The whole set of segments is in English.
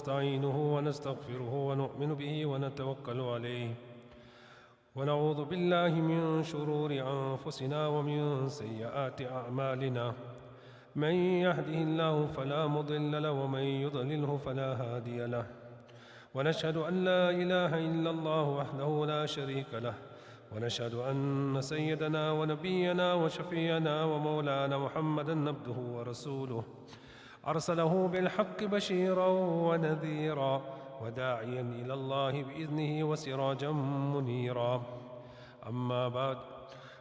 ونستعينه ونستغفره ونؤمن به ونتوكل عليه ونعوذ بالله من شرور أنفسنا ومن سيئات أعمالنا من يهده الله فلا مضل له ومن يضلله فلا هادي له ونشهد أن لا إله إلا الله وحده لا شريك له ونشهد أن سيدنا ونبينا وشفيعنا ومولانا محمدًا عبده ورسوله أرسله بالحق بشيرا ونذيرا وداعيا إلى الله بإذنه وسراجا منيرا أما بعد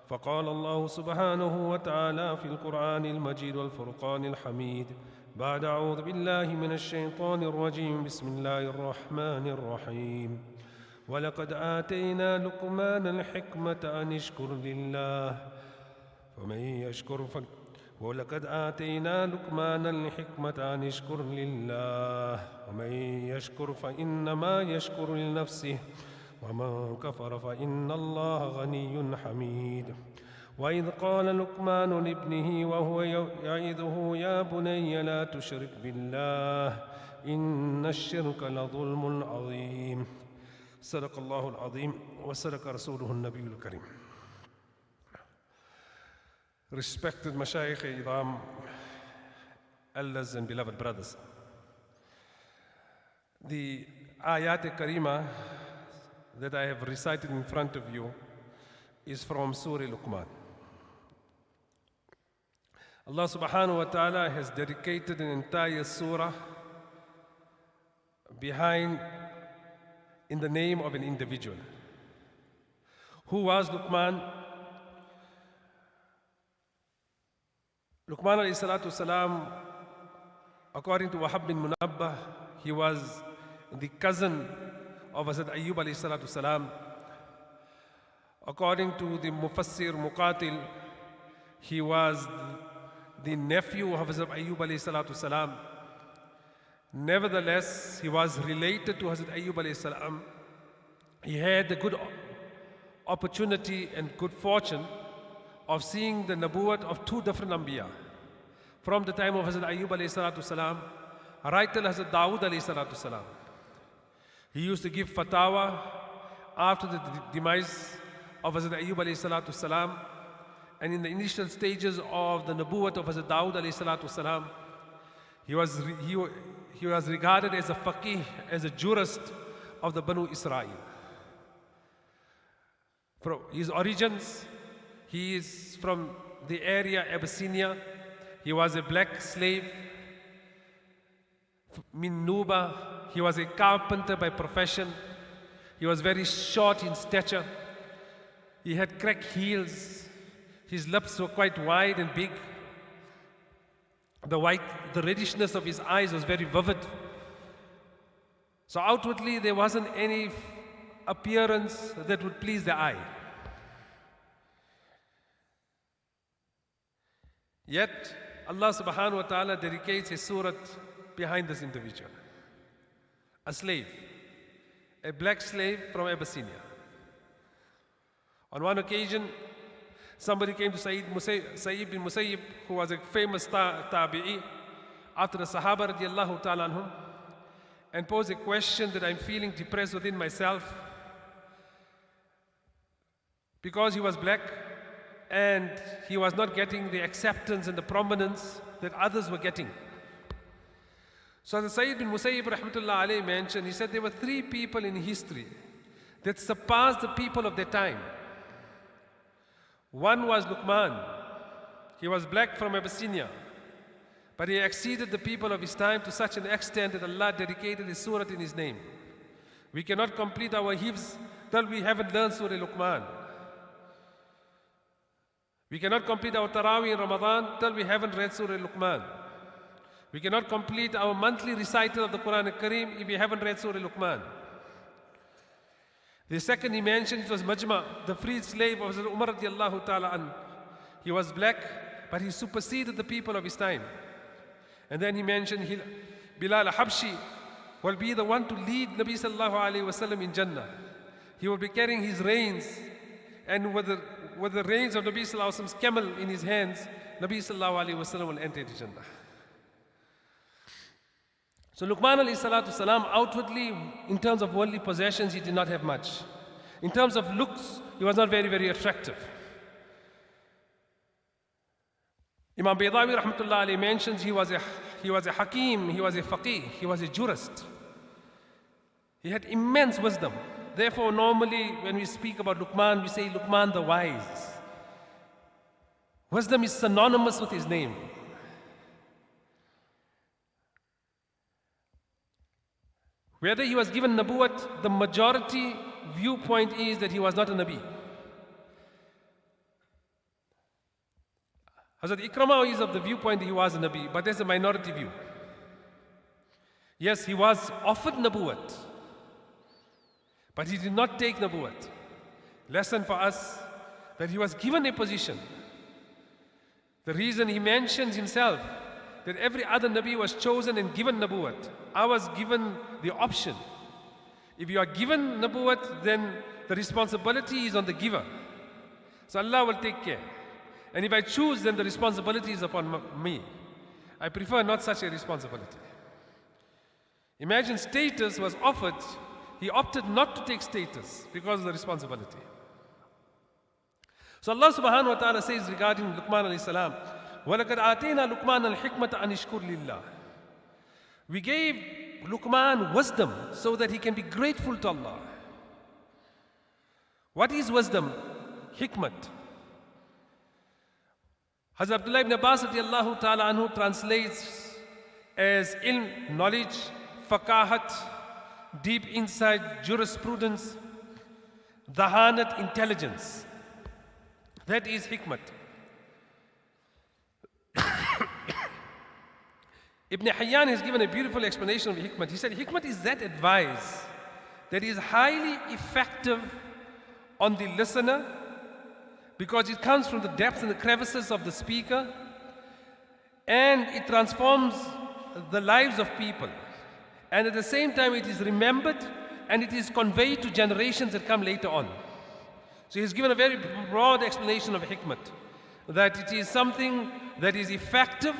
فقال الله سبحانه وتعالى في القرآن المجيد والفرقان الحميد بعد أعوذ بالله من الشيطان الرجيم بسم الله الرحمن الرحيم ولقد آتينا لقمان الحكمة أن اشكر لله فمن يشكر ولقد آتينا لقمان الحكمة أن اشكر لله ومن يشكر فإنما يشكر لنفسه ومن كفر فإن الله غني حميد وإذ قال لقمان لابنه وهو يعظه يا بني لا تشرك بالله إن الشرك لظلم عظيم صدق الله العظيم وصدق رسوله النبي الكريم. Respected Mashayikh Idam, elders and beloved brothers, the Ayat Karima that I have recited in front of you is from Surah Luqman. Allah subhanahu wa ta'ala has dedicated an entire surah in the name of an individual. Who was Luqman? Luqman alayhi salatu salam, according to Wahab bin Munabbah, he was the cousin of Hazrat Ayyub alayhi salatu salam. According to the Mufassir Muqatil, he was the nephew of Hazrat Ayyub alayhi salatu salam. Nevertheless, he was related to Hazrat Ayyub alayhi salam. He had the good opportunity and good fortune of seeing the nabuwat of two different Anbiya. From the time of Hazrat Ayyub alayhi salatu salam, right till Hazrat Dawood alayhi salatu salam. He used to give fatwa after the demise of Hazrat Ayyub alayhi salatu salam, and in the initial stages of the nabuwat of Hazrat Dawood alayhi salatu salam, he was regarded as a faqih, as a jurist of the Banu Israel. From his origins, he is from the area Abyssinia. He was a black slave. Min Nuba, he was a carpenter by profession. He was very short in stature. He had cracked heels. His lips were quite wide and big. The reddishness of his eyes was very vivid. So outwardly there wasn't any appearance that would please the eye. Yet Allah subhanahu wa ta'ala dedicates a surah behind this individual. A slave, a black slave from Abyssinia. On one occasion, somebody came to Sa'id bin Musayyib, who was a famous tabi'i, after the Sahaba radiallahu ta'ala anhum, and posed a question that I'm feeling depressed within myself because he was black and he was not getting the acceptance and the prominence that others were getting. So the Sayyid bin Musayyib rahmatullah alayhi mentioned, he said there were three people in history that surpassed the people of their time. One was Luqman. He was black from Abyssinia, but he exceeded the people of his time to such an extent that Allah dedicated a surah in his name. We cannot complete our hifz till we haven't learned Surah Luqman. We cannot complete our Taraweeh in Ramadan till we haven't read Surah Luqman. We cannot complete our monthly recital of the Quran al-Kareem if we haven't read Surah Luqman. The second he mentioned was Majma, the freed slave of Hazrat Umar radiallahu ta'ala an. He was black, but he superseded the people of his time. And then he mentioned Bilal Habshi will be the one to lead Nabi sallallahu alayhi wasallam in Jannah. He will be carrying his reins, and with the reins of Nabi sallallahu alayhi wasallam's camel in his hands, Nabi sallallahu alayhi wasallam will enter into Jannah. So Luqman alayhi salatu salam, outwardly, in terms of worldly possessions, he did not have much. In terms of looks, he was not very, very attractive. Imam Baydawi rahmatullah alayhi mentions he was a hakim, he was a faqih, he was a jurist. He had immense wisdom. Therefore, normally when we speak about Luqman, we say Luqman the wise. Wisdom is synonymous with his name. Whether he was given Nabuwat, the majority viewpoint is that he was not a Nabi. Hazrat Ikramah is of the viewpoint that he was a Nabi, but there's a minority view. Yes, he was offered Nabuwat, but he did not take Nabuwat. Lesson for us that he was given a position. The reason he mentions himself that every other Nabi was chosen and given Nabuwat. I was given the option. If you are given Nabuwat, then the responsibility is on the giver. So Allah will take care. And if I choose, then the responsibility is upon me. I prefer not such a responsibility. Imagine status was offered. He opted not to take status because of the responsibility. So Allah subhanahu wa ta'ala says regarding Luqman alayhi salam, وَلَقَدْ آتَيْنَا لُقْمَانَ الْحِكْمَةَ أَنِ اشْكُرْ لِلَّهِ. We gave Luqman wisdom so that he can be grateful to Allah. What is wisdom? Hikmat. Hazrat Abdullah ibn Abbas radiallahu ta'ala anhu translates as ilm, knowledge, faqahat, deep insight, jurisprudence, dhahanat, intelligence. That is hikmat. Ibn Hayyan has given a beautiful explanation of hikmat. He said, hikmat is that advice that is highly effective on the listener because it comes from the depths and the crevices of the speaker and it transforms the lives of people. And at the same time, it is remembered and it is conveyed to generations that come later on. So he's given a very broad explanation of hikmat, that it is something that is effective.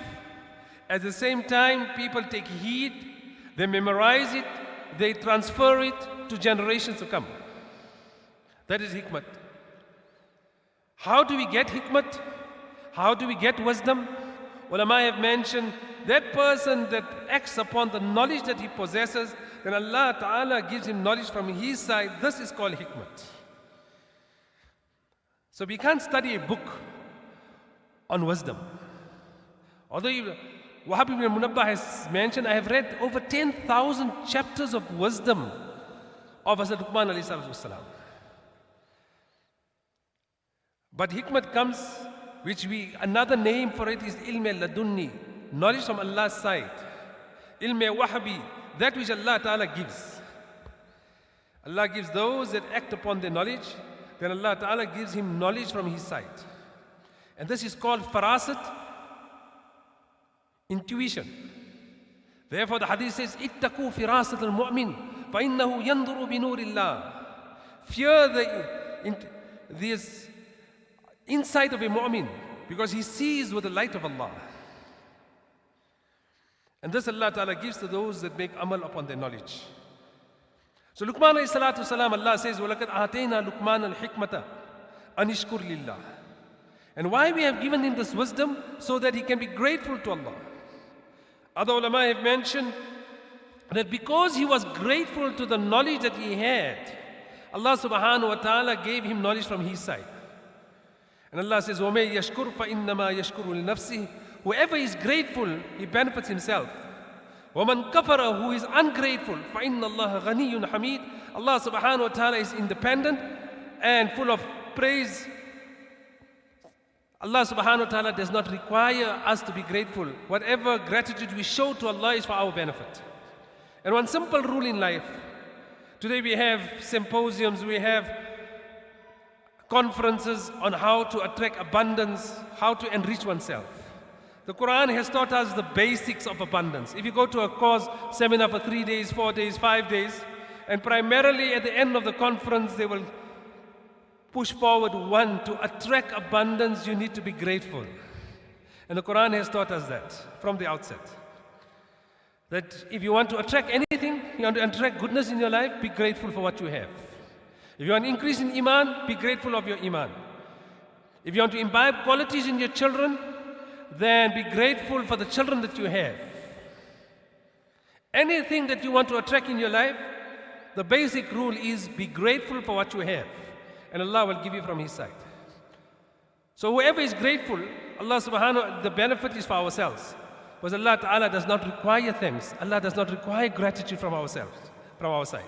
At the same time, people take heed, they memorize it, they transfer it to generations to come. That is hikmat. How do we get hikmat? How do we get wisdom? Ulama have mentioned that person that acts upon the knowledge that he possesses, then Allah Ta'ala gives him knowledge from his side. This is called hikmat. So we can't study a book on wisdom. Although Wahab ibn Munabbah has mentioned, I have read over 10,000 chapters of wisdom of Hazrat Luqman alayhi salatu wasalam. But hikmat comes, another name for it is ilm ladunni, knowledge from Allah's side. Ilm wahabi, that which Allah Ta'ala gives. Allah gives those that act upon their knowledge, then Allah Ta'ala gives him knowledge from his side. And this is called farasat, intuition. Therefore the hadith says, ittaqu firasat al-mu'min, فَإِنَّهُ يَنْظُرُ بِنُورِ اللَّهِ. Fear this insight of a mu'min, because he sees with the light of Allah. And this Allah Ta'ala gives to those that make amal upon their knowledge. So Luqman alayhi salatu salam, Allah says, وَلَقَدْ آتَيْنَا لُقْمَانَ الْحِكْمَةَ أَنِ اشْكُرْ لِلَّهِ. And why we have given him this wisdom? So that he can be grateful to Allah. Other ulama have mentioned that because he was grateful to the knowledge that he had, Allah subhanahu wa ta'ala gave him knowledge from his side. And Allah says, وَمَن يَشْكُرْ فَإِنَّمَا يَشْكُرُ لِنَفْسِهِ. Whoever is grateful, he benefits himself. وَمَن كَفَرَ, who is ungrateful, فَإِنَّ اللَّهَ غَنِيٌّ حَمِيدٌ. Allah subhanahu wa ta'ala is independent and full of praise. Allah subhanahu wa ta'ala does not require us to be grateful. Whatever gratitude we show to Allah is for our benefit. And one simple rule in life. Today we have symposiums, we have conferences on how to attract abundance, how to enrich oneself. The Quran has taught us the basics of abundance. If you go to a course, seminar for 3 days, 4 days, 5 days, and primarily at the end of the conference they will push forward one, to attract abundance you need to be grateful. And the Quran has taught us that from the outset. that if you want to attract anything, you want to attract goodness in your life, be grateful for what you have. If you want to increase in Iman, be grateful of your Iman. If you want to imbibe qualities in your children, then be grateful for the children that you have. Anything that you want to attract in your life, the basic rule is be grateful for what you have, and Allah will give you from His side. So whoever is grateful, Allah subhanahu, the benefit is for ourselves. Because Allah Ta'ala does not require thanks. Allah does not require gratitude from ourselves, from our side.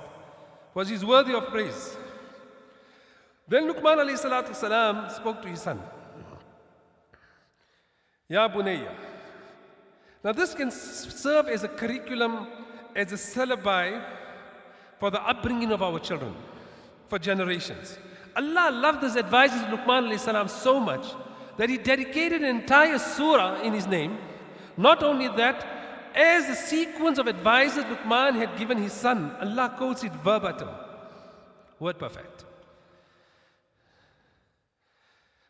Because He's worthy of praise. Then Luqman alayhi salatu salam spoke to his son. Ya Bunayya. Now this can serve as a curriculum, as a syllabi for the upbringing of our children, for generations. Allah loved this advice of Luqman alayhi salam so much that He dedicated an entire surah in His name. Not only that, as the sequence of advices Luqman had given his son, Allah quotes it verbatim, word perfect.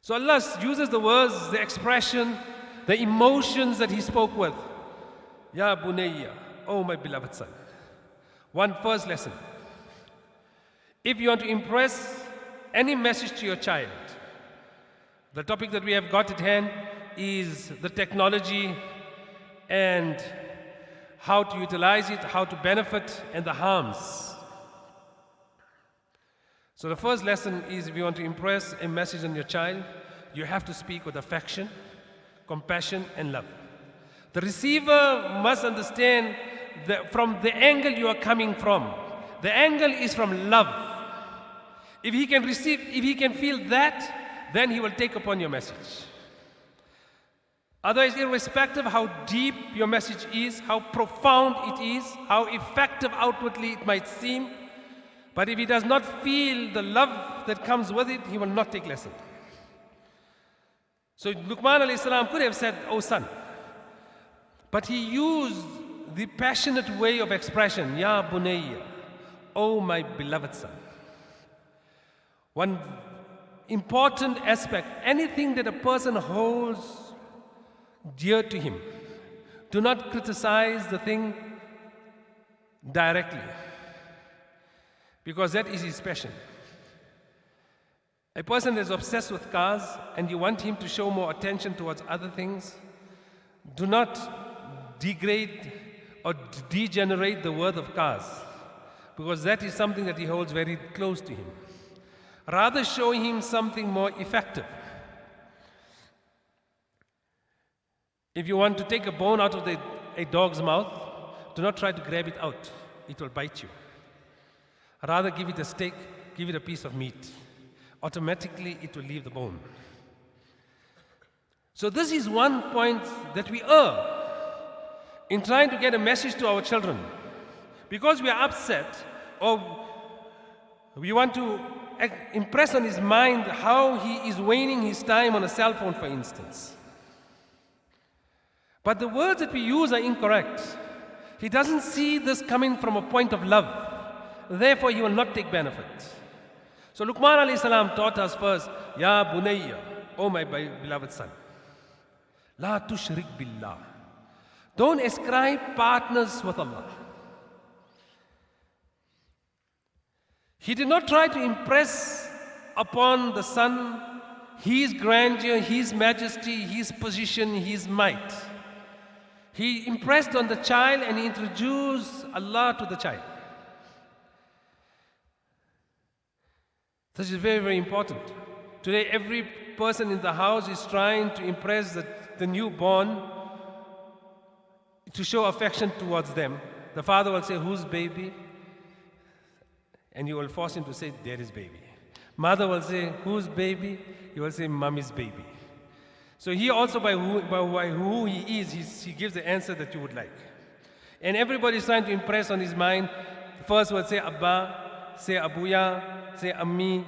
So Allah uses the words, the expression, the emotions that He spoke with. Ya Bunayya, oh my beloved son. One first lesson. If you want to impress any message to your child, the topic that we have got at hand is the technology and how to utilize it, how to benefit, and the harms. So the first lesson is, if you want to impress a message on your child, you have to speak with affection, compassion, and love. The receiver must understand that from the angle you are coming from. The angle is from love. If he can receive, if he can feel that, then he will take upon your message. Otherwise, irrespective of how deep your message is, how profound it is, how effective outwardly it might seem, but if he does not feel the love that comes with it, he will not take lesson. So Luqman alayhi salam could have said, "Oh son," but he used the passionate way of expression, "Ya Bunayya, oh my beloved son." One important aspect, anything that a person holds dear to him, do not criticize the thing directly, because that is his passion. A person is obsessed with cars and you want him to show more attention towards other things, do not degrade or degenerate the worth of cars, because that is something that he holds very close to him. Rather, show him something more effective. If you want to take a bone out of a dog's mouth, do not try to grab it out. It will bite you. Rather, give it a steak, give it a piece of meat. Automatically, it will leave the bone. So this is one point that we err in trying to get a message to our children. Because we are upset, or we want to impress on his mind how he is waning his time on a cell phone, for instance. But the words that we use are incorrect. He doesn't see this coming from a point of love. Therefore, he will not take benefit. So Luqman alayhi salam taught us first, Ya Bunayya, oh my beloved son, La tushrik billah. Don't ascribe partners with Allah. He did not try to impress upon the son his grandeur, his majesty, his position, his might. He impressed on the child and he introduced Allah to the child. This is very, very important. Today, every person in the house is trying to impress the newborn to show affection towards them. The father will say, whose baby? And you will force him to say, there is baby. Mother will say, whose baby? You will say, mommy's baby. So he also, by who he is, he gives the answer that you would like. And everybody is trying to impress on his mind. First will say Abba, say Abuya, say Ammi.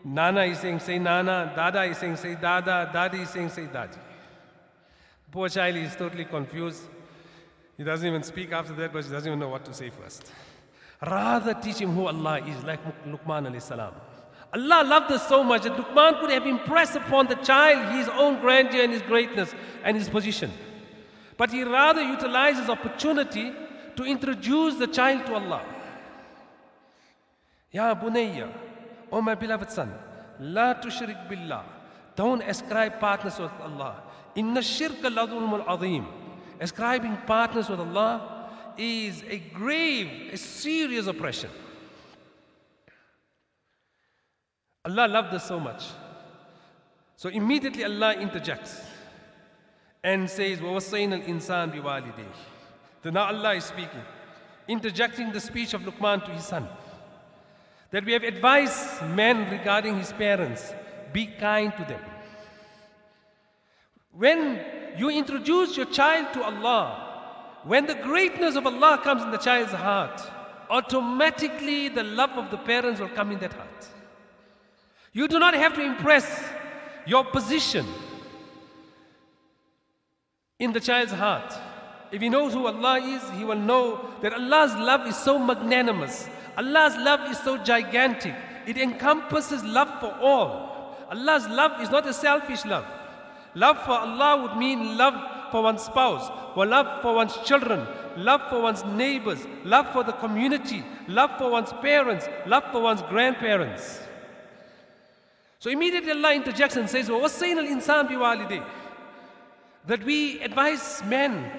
Nana is saying, say Nana. Dada is saying, say Dada. Dadi is saying, say Dadi. Poor child is totally confused. He doesn't even speak after that, but he doesn't even know what to say first. Rather teach him who Allah is, like Luqman alayhi salam. Allah loved us so much that Luqman could have impressed upon the child his own grandeur and his greatness and his position. But he rather utilized his opportunity to introduce the child to Allah. Ya bunayya, oh my beloved son, la tushrik billah. Don't ascribe partners with Allah. Inna shirka la dhulmul azim. Ascribing partners with Allah is a grave, a serious oppression. Allah loved us so much. So immediately Allah interjects and says, وَوَصَّيْنَا الْإِنسَانَ بِوَالِدَيْهِ. Then now Allah is speaking, interjecting the speech of Luqman to his son. That we have advised man regarding his parents, be kind to them. When you introduce your child to Allah, when the greatness of Allah comes in the child's heart, automatically the love of the parents will come in that heart. You do not have to impress your position in the child's heart. If he knows who Allah is, he will know that Allah's love is so magnanimous. Allah's love is so gigantic. It encompasses love for all. Allah's love is not a selfish love. Love for Allah would mean love for one's spouse, or love for one's children, love for one's neighbors, love for the community, love for one's parents, love for one's grandparents. So immediately Allah interjects and says, وَوَصَّيْنَا الْإِنسَانَ بِوَالِدَيْهِ. That we advise men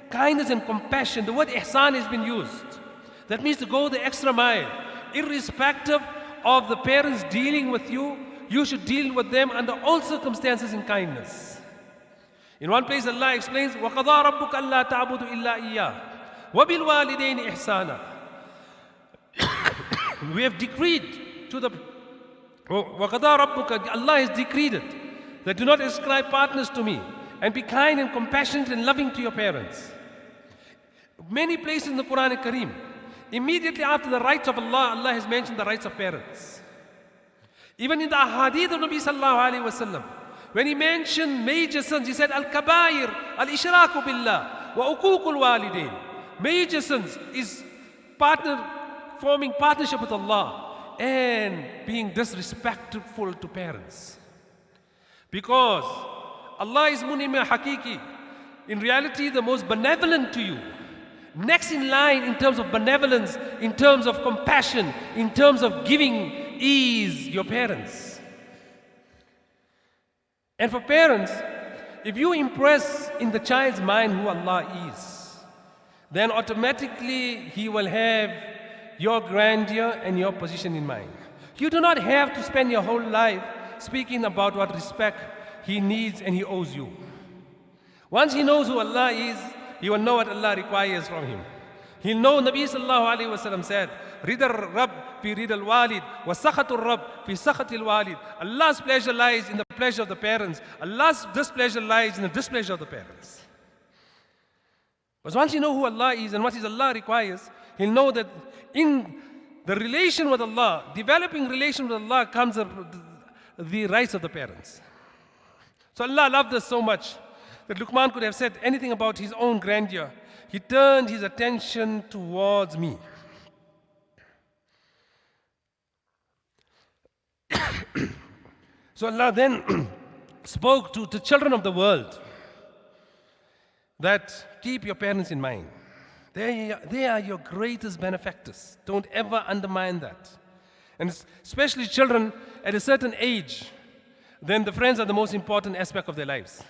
kindness and compassion. The word ihsan has been used. That means to go the extra mile. Irrespective of the parents dealing with you, you should deal with them under all circumstances in kindness. In one place Allah explains, وَقَضَىٰ رَبُّكَ أَلَّا تَعْبُدُوا إِلَّا إِيَّاهُ وَبِالْوَالِدَيْنِ إِحْسَانًا. We have decreed to the وَقَضَىٰ رَبُّكَ, Allah has decreed it, that do not ascribe partners to me, and be kind and compassionate and loving to your parents. Many places in the Quran al-Kareem, immediately after the rights of Allah, Allah has mentioned the rights of parents. Even in the ahadith of Nabi sallallahu alayhi wa sallam, when he mentioned major sins, he said, Al-Kabair, Al-Ishraku Billah, wa uququl walidain. Major sins is forming partnership with Allah and being disrespectful to parents. Because Allah is Munim Hakiki, in reality the most benevolent to you. Next in line in terms of benevolence, in terms of compassion, in terms of giving is your parents. And for parents, if you impress in the child's mind who Allah is, then automatically he will have your grandeur and your position in mind. You do not have to spend your whole life speaking about what respect he needs and he owes you. Once he knows who Allah is, he will know what Allah requires from him. He'll know Nabi sallallahu alayhi wa sallam said, Ridar Rabb fi ridal walid, wa sakhatul Rabb fi sakhatil walid. Allah's pleasure lies in the pleasure of the parents. Allah's displeasure lies in the displeasure of the parents. But once you know who Allah is and what Allah requires, he'll know that in the relation with Allah, developing relation with Allah, comes the rights of the parents. So Allah loved us so much that Luqman could have said anything about his own grandeur. He turned his attention towards me. So Allah then spoke to the children of the world that keep your parents in mind. They are your greatest benefactors. Don't ever undermine that. And especially children at a certain age, then the friends are the most important aspect of their lives.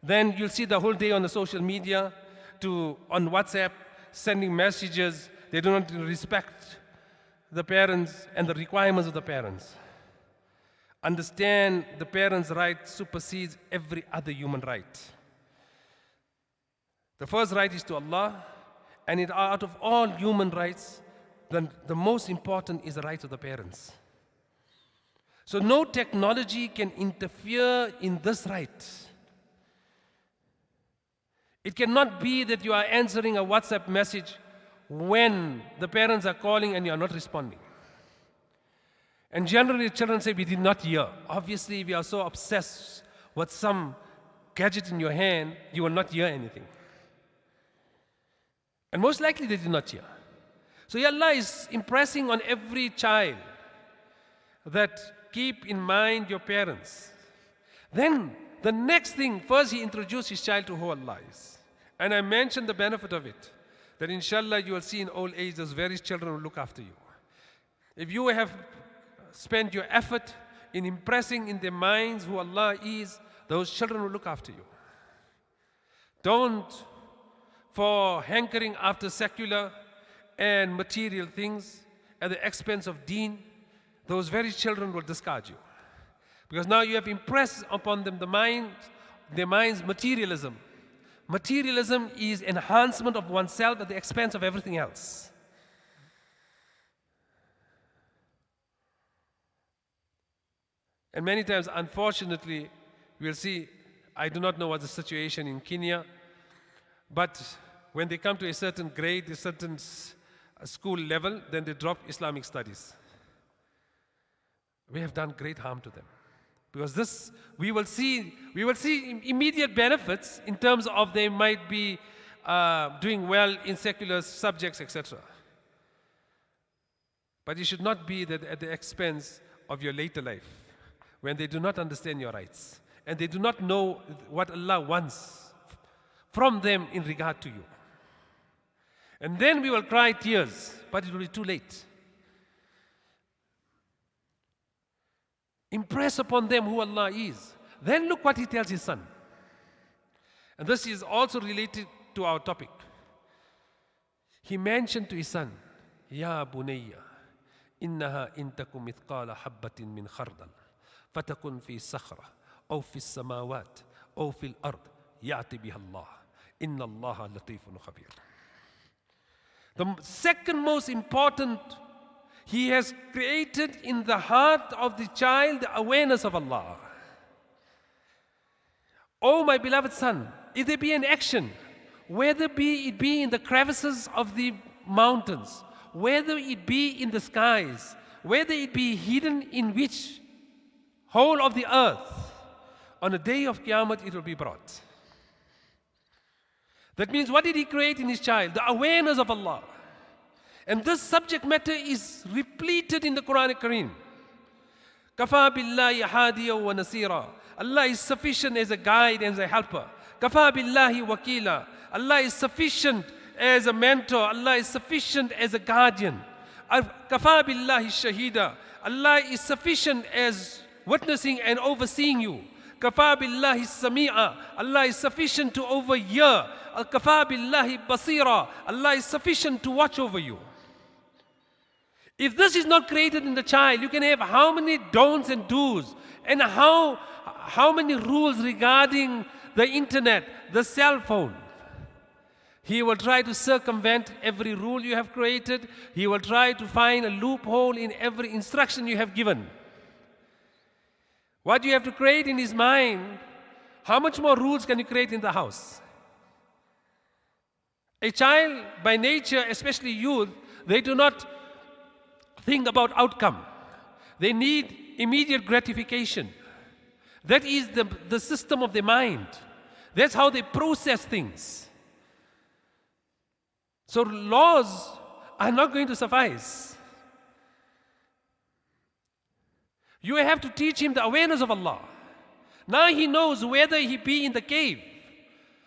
Then you'll see the whole day on the social media, on WhatsApp, sending messages. They do not respect the parents and the requirements of the parents. Understand the parents' right supersedes every other human right. The first right is to Allah, and out of all human rights, the most important is the right of the parents. So no technology can interfere in this right. It cannot be that you are answering a WhatsApp message when the parents are calling and you are not responding. And generally children say, we did not hear. Obviously, if you are so obsessed with some gadget in your hand, you will not hear anything. And most likely they did not hear. So Allah is impressing on every child that keep in mind your parents. Then the next thing, first he introduced his child to who Allah is. And I mentioned the benefit of it. that inshallah you will see in old age those very children will look after you. If you have spent your effort in impressing in their minds who Allah is, those children will look after you. Don't, for hankering after secular and material things at the expense of deen, those very children will discard you. Because now you have impressed upon them their mind's materialism. Materialism is enhancement of oneself at the expense of everything else. And many times, unfortunately, we'll see, I do not know what the situation in Kenya, but when they come to a certain grade, a certain school level, then they drop Islamic studies. We have done great harm to them. Because this, we will see immediate benefits in terms of they might be doing well in secular subjects, etc. But it should not be that at the expense of your later life, when they do not understand your rights, and they do not know what Allah wants from them in regard to you. And then we will cry tears, but it will be too late. Impress upon them who Allah is. Then look what He tells His son. And this is also related to our topic. He mentioned to His son, Ya bunayya, innaha intakum mithqala habbatin min khardal, fatakun fi sakhra, aw fi samawat, aw fi al-ard, ya'ti biha Allah. Inna Allaha latifun khabir. The second most important, He has created in the heart of the child the awareness of Allah. Oh, my beloved son, if there be an action, whether it be in the crevices of the mountains, whether it be in the skies, whether it be hidden in which hole of the earth, on the day of Qiyamah it will be brought. That means, what did He create in His child? The awareness of Allah. And this subject matter is repleted in the Quran Kareem. Kafa billahi hadiya wa nasira. Allah is sufficient as a guide and as a helper. Kafa billahi wakila. Allah is sufficient as a mentor. Allah is sufficient as a guardian. Kafa billahi shahida. Allah is sufficient as witnessing and overseeing you. Kafa billahi sami'a. Allah is sufficient to overhear. Kafa billahi basira. Allah is sufficient to watch over you. If this is not created in the child, you can have how many don'ts and do's, and how many rules regarding the internet, the cell phone. He will try to circumvent every rule you have created. He will try to find a loophole in every instruction you have given. What you have to create in his mind, how much more rules can you create in the house? A child, by nature, especially youth, they do not think about outcome. They need immediate gratification. That is the system of the mind. That's how they process things. So laws are not going to suffice. You have to teach him the awareness of Allah. Now he knows whether he be in the cave,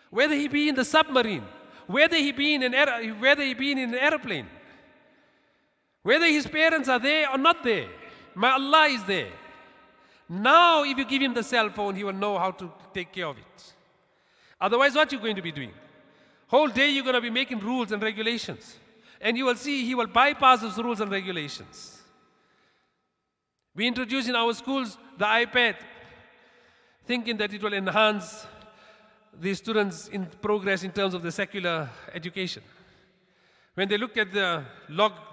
whether he be in the submarine, whether he be in an airplane, whether his parents are there or not there. My Allah is there. Now if you give him the cell phone, he will know how to take care of it. Otherwise, what are you going to be doing? Whole day you're going to be making rules and regulations. And you will see he will bypass those rules and regulations. We introduce in our schools the iPad, thinking that it will enhance the students' in progress in terms of the secular education. When they look at the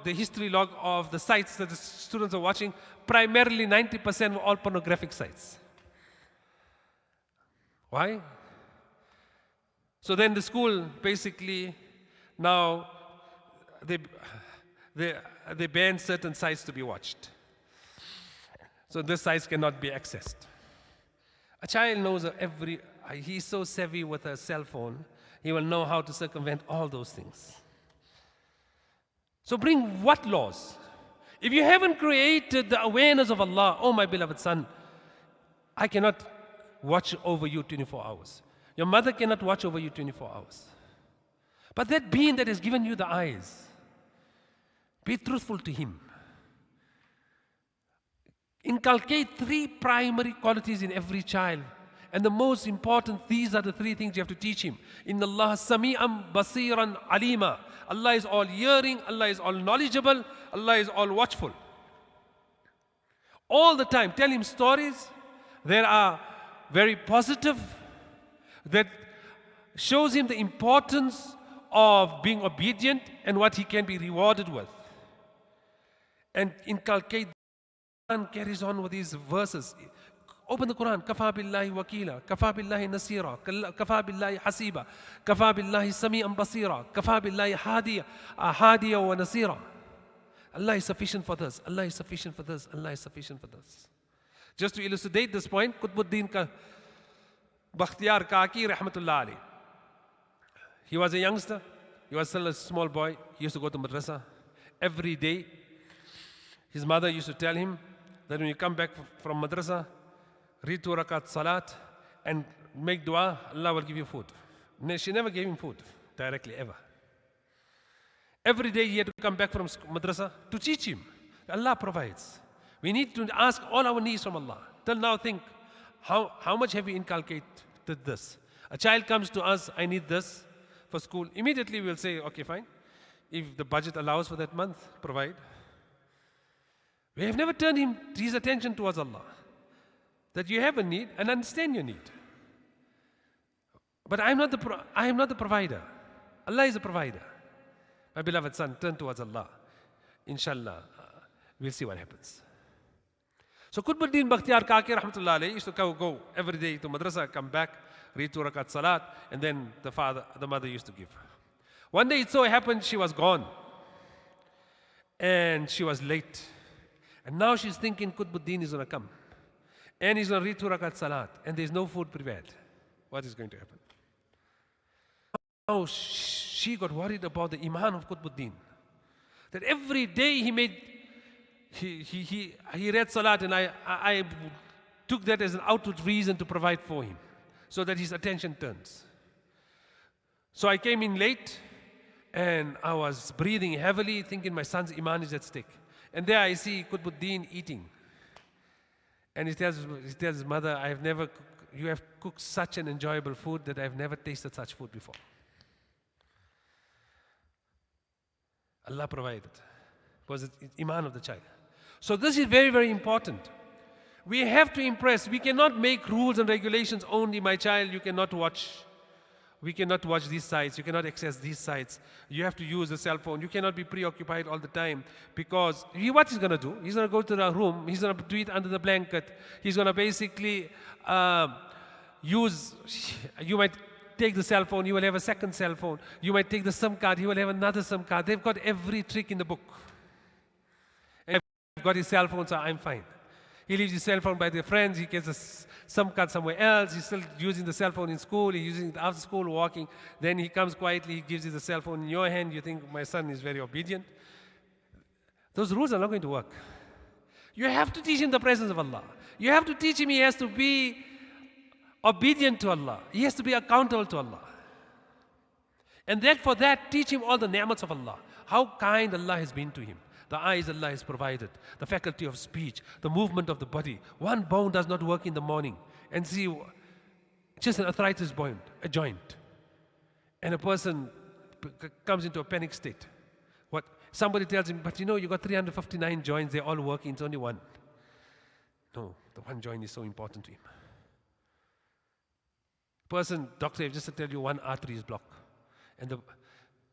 history log of the sites that the students are watching, primarily 90% were all pornographic sites. Why? So then the school basically now they ban certain sites to be watched. So this sites cannot be accessed. A child knows he's so savvy with a cell phone, he will know how to circumvent all those things. So bring what laws? If you haven't created the awareness of Allah, oh my beloved son, I cannot watch over you 24 hours. Your mother cannot watch over you 24 hours. But that being that has given you the eyes, be truthful to him. Inculcate 3 primary qualities in every child. And the most important, these are the 3 things you have to teach him. Inna Allah sami'an basiran alima. Allah is all hearing, Allah is all knowledgeable, Allah is all watchful. All the time, tell him stories that are very positive, that shows him the importance of being obedient and what he can be rewarded with. And inculcate. Quran carries on with these verses. Open the Quran. Kafa billahi wakila, kafa billahi nasira, kafa billahi hasiba, kafa billahi sami'an basira, kafa billahi hadiya wa nasira. Allah is sufficient for this. Allah is sufficient for this. Allah is sufficient for this. Just to elucidate this point, Qutbuddin Bakhtiyar Kaki rahmatullah alayh. He was a youngster. He was still a small boy. He used to go to Madrassa every day. His mother used to tell him that when you come back from Madrassa, read 2 rakat salat and make dua, Allah will give you food. She never gave him food directly, ever. Every day he had to come back from Madrassa to teach him. Allah provides. We need to ask all our needs from Allah. Till now think, how much have we inculcated this? A child comes to us, I need this for school. Immediately we'll say, okay, fine. If the budget allows for that month, provide. We have never turned his attention towards Allah. That you have a need and understand your need. But I am not the provider. Allah is the provider. My beloved son, turn towards Allah. Inshallah, we'll see what happens. So Qutbuddin Bakhtiyar Kaki rahmatullah alayhi used to go every day to Madrassa, come back, read 2 rakat salat, and then the mother used to give. One day it so happened she was gone. And she was late. And now she's thinking Qutbuddin is going to come. And he's going to read 2 rakat salat. And there's no food prepared. What is going to happen? Now she got worried about the iman of Qutbuddin. That every day he read salat, and I took that as an outward reason to provide for him, so that his attention turns. So I came in late, and I was breathing heavily, thinking my son's iman is at stake. And there I see Qutbuddin eating. And he tells his mother, you have cooked such an enjoyable food that I've never tasted such food before. Allah provided. It was the iman of the child. So this is very, very important. We have to impress. We cannot make rules and regulations only. My child, you cannot watch. We cannot watch these sites. You cannot access these sites. You have to use the cell phone. You cannot be preoccupied all the time, because what he's going to do? He's going to go to the room. He's going to do it under the blanket. He's going to basically you might take the cell phone. You will have a second cell phone. You might take the SIM card. He will have another SIM card. They've got every trick in the book. I've got his cell phone, so I'm fine. He leaves his cell phone by their friends. He gets a SIM card somewhere else. He's still using the cell phone in school. He's using it after school, walking. Then he comes quietly. He gives you the cell phone in your hand. You think, my son is very obedient. Those rules are not going to work. You have to teach him the presence of Allah. You have to teach him he has to be obedient to Allah. He has to be accountable to Allah. And then for that, teach him all the ni'mats of Allah. How kind Allah has been to him. The eyes Allah has provided, the faculty of speech, the movement of the body. One bone does not work in the morning. And see, just an arthritis joint. And a person comes into a panic state. Somebody tells him, but you got 359 joints, they're all working, it's only one. No, the one joint is so important to him. Doctor, just to tell you, one artery is blocked. And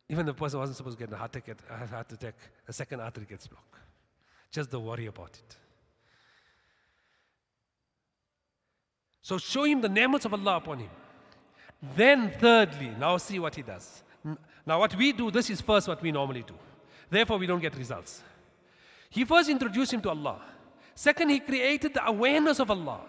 even the person wasn't supposed to get a heart attack, a second artery gets blocked. Just the worry about it. So show him the ni'mats of Allah upon him. Then thirdly, now see what he does. Now what we do, this is first what we normally do. Therefore we don't get results. He first introduced him to Allah. Second, he created the awareness of Allah.